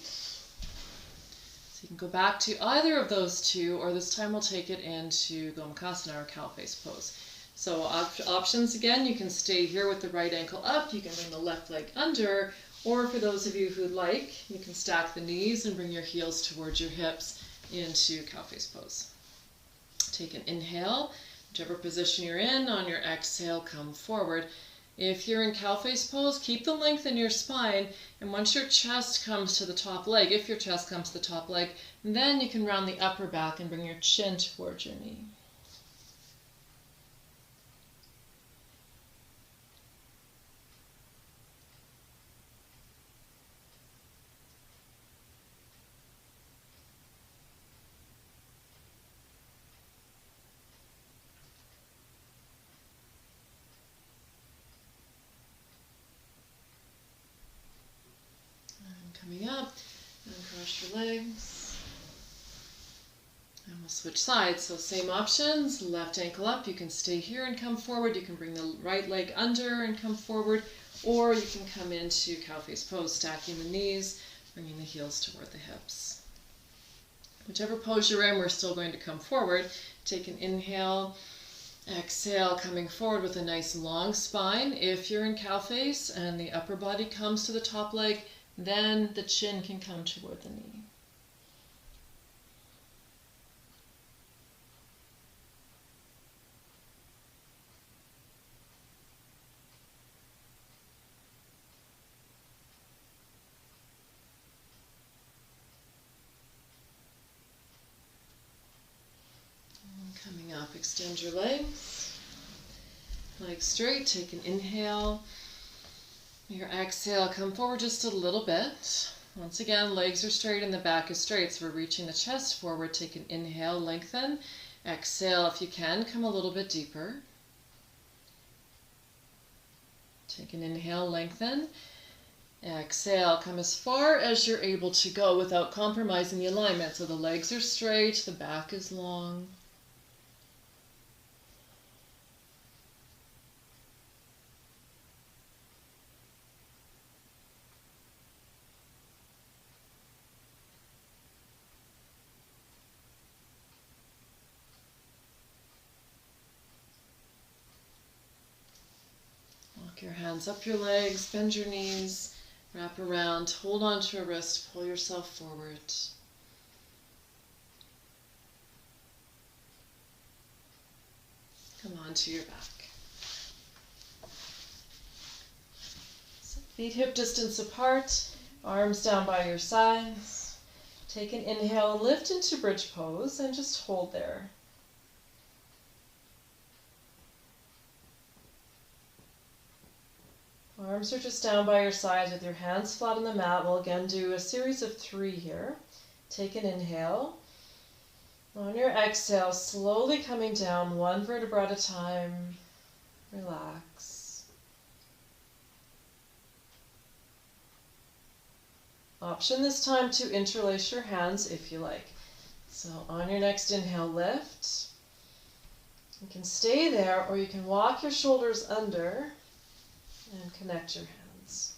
So you can go back to either of those two, or this time we'll take it into Gomkasana or cow face pose. So options again, you can stay here with the right ankle up, you can bring the left leg under, or for those of you who'd like, you can stack the knees and bring your heels towards your hips into cow face pose. Take an inhale, whichever position you're in. On your exhale, come forward. If you're in cow face pose, keep the length in your spine, and once your chest comes to the top leg, if your chest comes to the top leg, then you can round the upper back and bring your chin towards your knee. Coming up, and cross your legs. And we'll switch sides. So same options, left ankle up, you can stay here and come forward. You can bring the right leg under and come forward, or you can come into cow face pose, stacking the knees, bringing the heels toward the hips. Whichever pose you're in, we're still going to come forward. Take an inhale, exhale, coming forward with a nice long spine. If you're in cow face and the upper body comes to the top leg, then the chin can come toward the knee. And coming up, extend your legs. Legs straight, take an inhale. Your exhale, come forward just a little bit. Once again, legs are straight and the back is straight, so we're reaching the chest forward. Take an inhale, lengthen. Exhale, if you can, come a little bit deeper. Take an inhale, lengthen. Exhale, come as far as you're able to go without compromising the alignment. So the legs are straight, the back is long. Your hands up your legs, bend your knees, wrap around, hold on to a wrist, pull yourself forward. Come on to your back. So feet hip distance apart, arms down by your sides. Take an inhale, lift into bridge pose and just hold there. Arms are just down by your sides with your hands flat on the mat. We'll again do a series of 3 here. Take an inhale. On your exhale, slowly coming down, 1 vertebra at a time. Relax. Option this time to interlace your hands if you like. So on your next inhale, lift. You can stay there, or you can walk your shoulders under and connect your hands.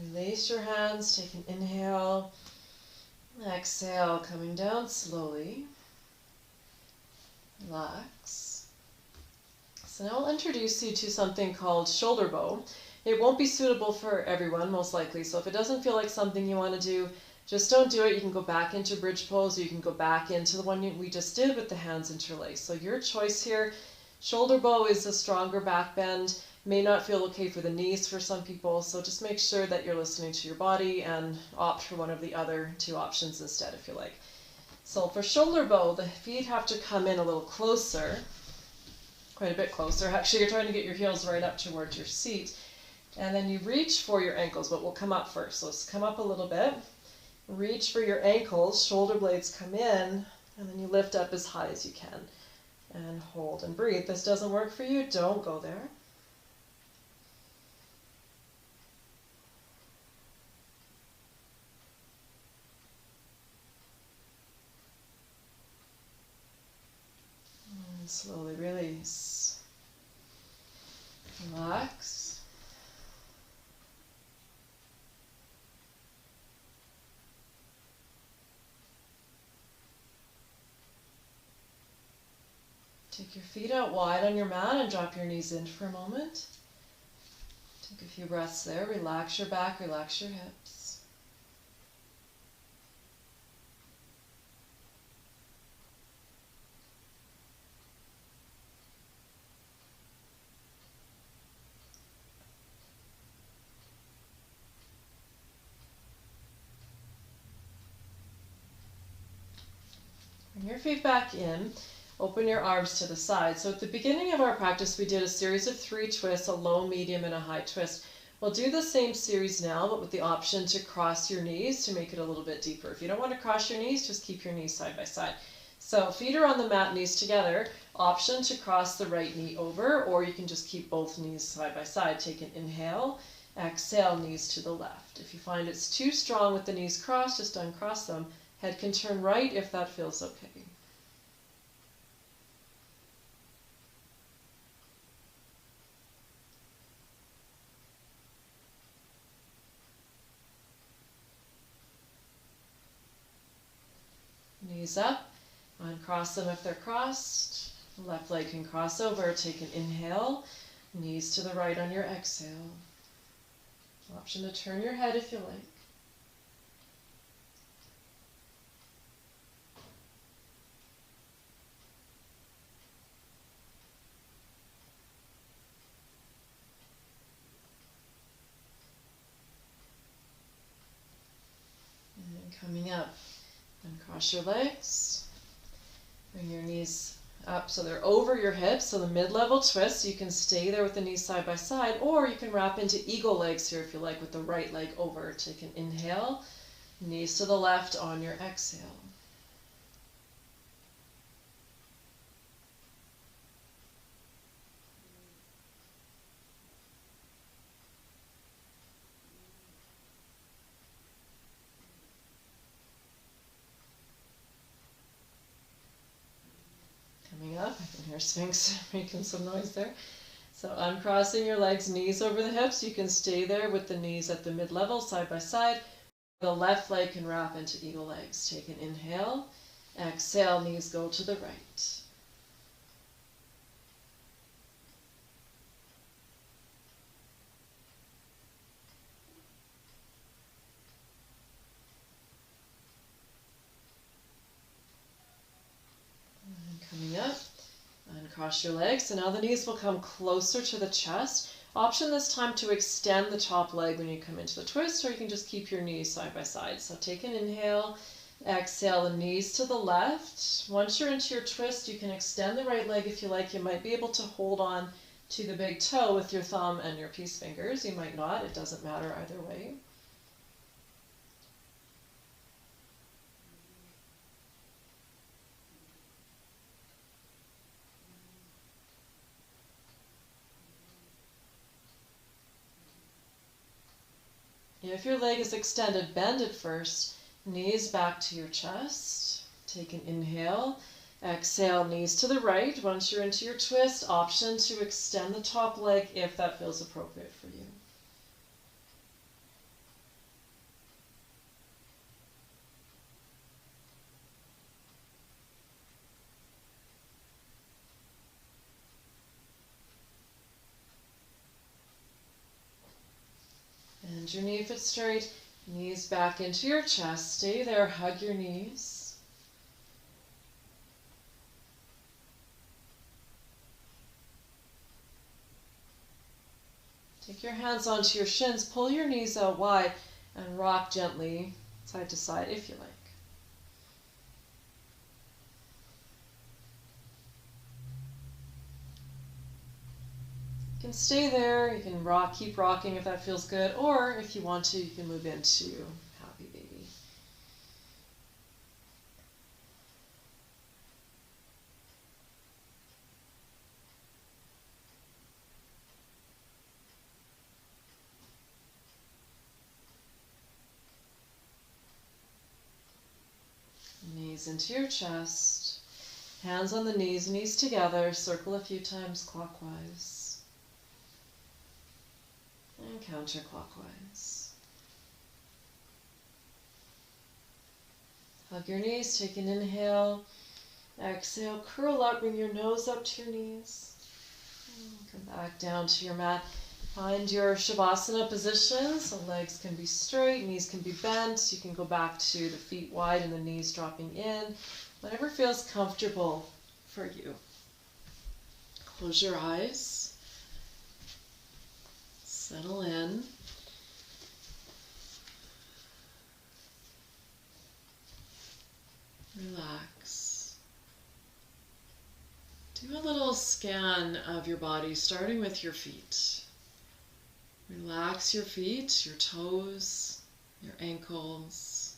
Release your hands, take an inhale, exhale, coming down slowly. Relax. So now I'll introduce you to something called shoulder bow. It won't be suitable for everyone, most likely, so if it doesn't feel like something you want to do, just don't do it. You can go back into bridge pose, or you can go back into the one we just did with the hands interlaced. So your choice here. Shoulder bow is a stronger back bend. May not feel okay for the knees for some people, so just make sure that you're listening to your body and opt for one of the other 2 options instead if you like. So for shoulder bow, the feet have to come in a little closer. quite a bit closer. Actually, you're trying to get your heels right up towards your seat. And then you reach for your ankles, but we'll come up first. So let's come up a little bit. Reach for your ankles, shoulder blades come in, and then you lift up as high as you can. And hold and breathe. If this doesn't work for you, don't go there. And slowly release. Relax. Take your feet out wide on your mat and drop your knees in for a moment. Take a few breaths there. Relax your back, relax your hips. Bring your feet back in. Open your arms to the side. So at the beginning of our practice, we did a series of 3 twists, a low, medium, and a high twist. We'll do the same series now, but with the option to cross your knees to make it a little bit deeper. If you don't want to cross your knees, just keep your knees side by side. So feet are on the mat, knees together. Option to cross the right knee over, or you can just keep both knees side by side. Take an inhale, exhale, knees to the left. If you find it's too strong with the knees crossed, just uncross them. Head can turn right if that feels okay. Knees up, uncross them if they're crossed. Left leg can cross over. Take an inhale, knees to the right on your exhale. Option to turn your head if you like. And then coming up. Uncross your legs, bring your knees up so they're over your hips, so the mid-level twist. You can stay there with the knees side by side, or you can wrap into eagle legs here if you like, with the right leg over. Take an inhale, knees to the left on your exhale. Coming up, I can hear Sphinx making some noise there. So uncrossing your legs, knees over the hips. You can stay there with the knees at the mid-level, side by side. The left leg can wrap into eagle legs. Take an inhale, exhale, knees go to the right. Coming up, uncross your legs. So now the knees will come closer to the chest. Option this time to extend the top leg when you come into the twist, or you can just keep your knees side by side. So take an inhale, exhale, the knees to the left. Once you're into your twist, you can extend the right leg if you like. You might be able to hold on to the big toe with your thumb and your peace fingers. You might not. It doesn't matter either way. If your leg is extended, bend it first. Knees back to your chest. Take an inhale. Exhale, knees to the right. Once you're into your twist, option to extend the top leg if that feels appropriate for you. Bend your knee if it's straight. Knees back into your chest. Stay there. Hug your knees. Take your hands onto your shins. Pull your knees out wide and rock gently side to side if you like. You can stay there, you can keep rocking if that feels good, or if you want to, you can move into Happy Baby. Knees into your chest, hands on the knees together, circle a few times clockwise and counterclockwise. Hug your knees, take an inhale, exhale, curl up, bring your nose up to your knees. Come back down to your mat. Find your Shavasana position, so legs can be straight, knees can be bent. You can go back to the feet wide and the knees dropping in. Whatever feels comfortable for you. Close your eyes. Settle in. Relax. Do a little scan of your body, starting with your feet. Relax your feet, your toes, your ankles,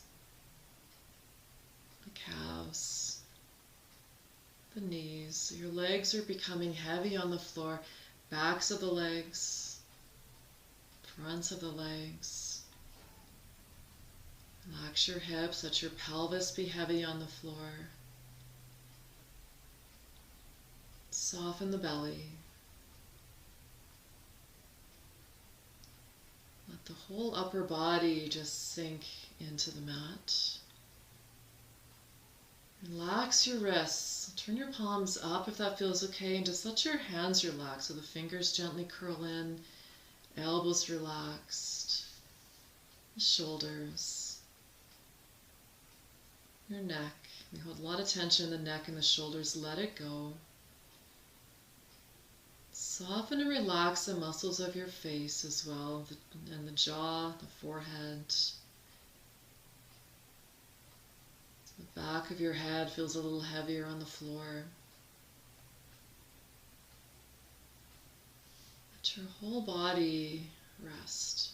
the calves, the knees. Your legs are becoming heavy on the floor, backs of the legs, fronts of the legs. Relax your hips, let your pelvis be heavy on the floor. Soften the belly. Let the whole upper body just sink into the mat. Relax your wrists. Turn your palms up if that feels okay, and just let your hands relax so the fingers gently curl in, elbows relaxed, the shoulders, your neck. We hold a lot of tension in the neck and the shoulders. Let it go. Soften and relax the muscles of your face as well, and the jaw, the forehead. The back of your head feels a little heavier on the floor. Let your whole body rest.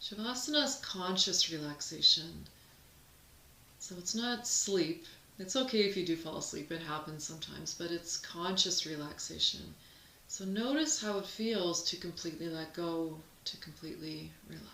Shavasana is conscious relaxation. So it's not sleep. It's okay if you do fall asleep, it happens sometimes, but it's conscious relaxation. So notice how it feels to completely let go, to completely relax.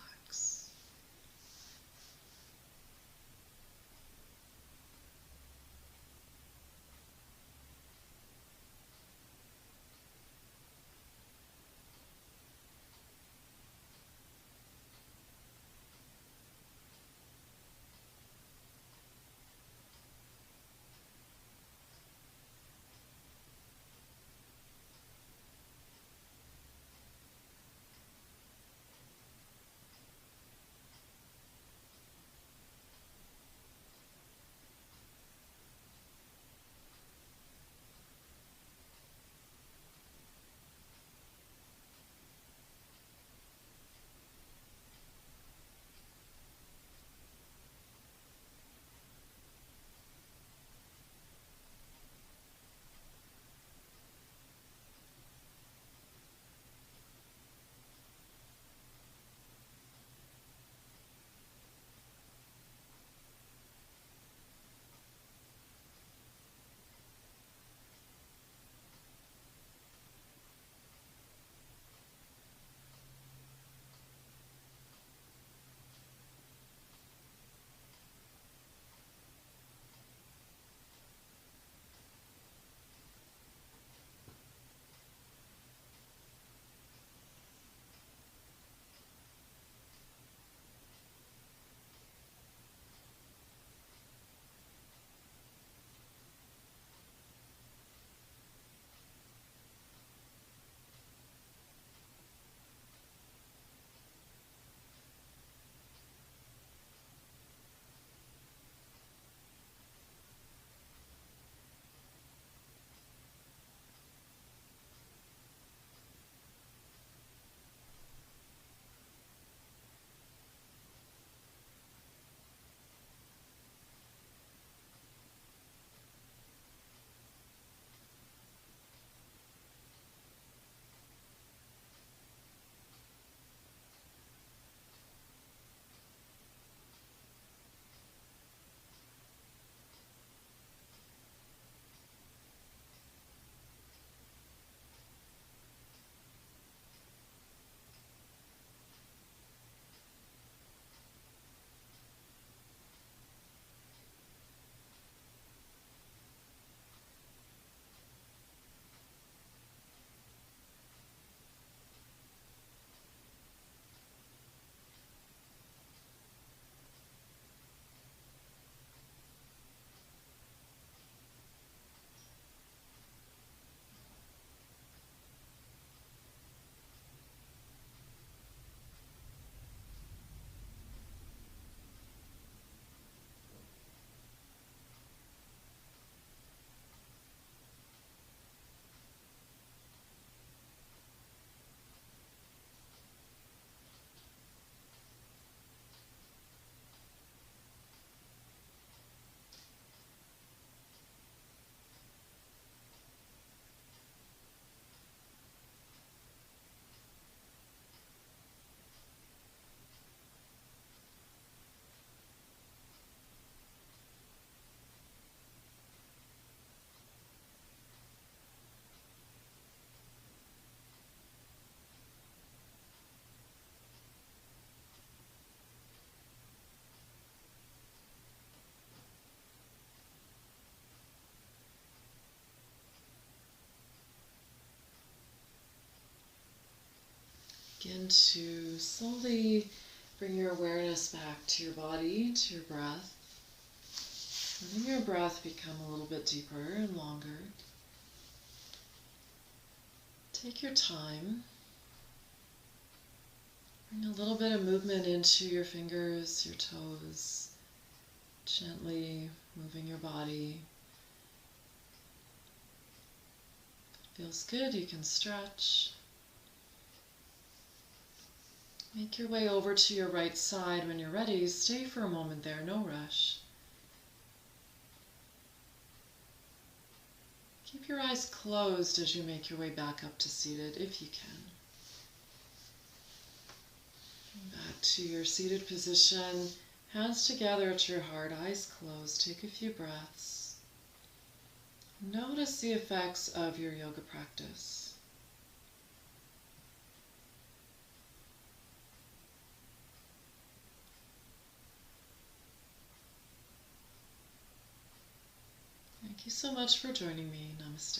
Begin to slowly bring your awareness back to your body, to your breath. Letting your breath become a little bit deeper and longer. Take your time. Bring a little bit of movement into your fingers, your toes. Gently moving your body. If it feels good, you can stretch. Make your way over to your right side when you're ready. Stay for a moment there, no rush. Keep your eyes closed as you make your way back up to seated, if you can. Back to your seated position, hands together at your heart, eyes closed. Take a few breaths. Notice the effects of your yoga practice. Thank you so much for joining me. Namaste.